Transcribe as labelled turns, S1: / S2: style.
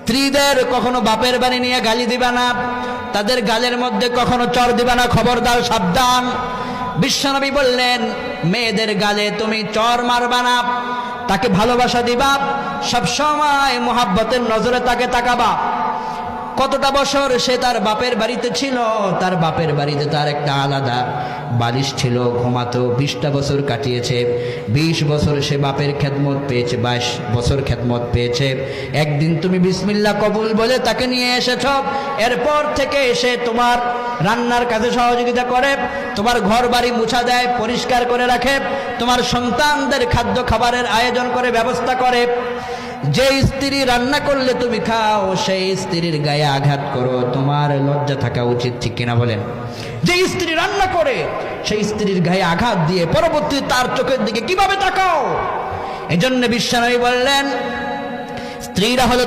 S1: স্ত্রীদের কখনো বাপের বাড়ি নিয়ে গালি দিবা না, তাদের গালের মধ্যে কখনো চর দিবা না, খবরদার, সাবধান। বিশ্বনবী বললেন, মেয়েদের গালে তুমি চর মারবা না, তাকে ভালোবাসা দিবা, সবসময় মোহাব্বতের নজরে তাকে তাকাবা। কতটা বছর সে তার বাপের বাড়িতে ছিল, তার বাপের বাড়িতে তার একটা আলাদা বালিশ ছিল, ঘুমাতো। 20টা বছর কাটিয়েছে, 20 বছর সে বাপের খেদমত পেয়েছে, 22 বছর খেদমত পেয়েছে। একদিন তুমি বিসমিল্লাহ কবুল বলে তাকে নিয়ে এসেছ, এরপর থেকে সে তোমার রান্নার কাজে সহযোগিতা করে, তোমার ঘর বাড়ি মুছা দেয়, পরিষ্কার করে রাখে, তোমার সন্তানদের খাদ্য খাবারের আয়োজন করে, ব্যবস্থা করে। যে স্ত্রী রান্না করলে তুমি খাও, সেই স্ত্রীর গায়ে আঘাত করো, তোমার লজ্জা থাকা উচিত, ঠিক কিনা বলেন? যে স্ত্রী রান্না করে সেই স্ত্রীর গায়ে আঘাত দিয়ে পরবর্তীতে তার চোখের দিকে কিভাবে তাকাও? এজন্য বিশ্বনবী বললেন, স্ত্রীরা হলো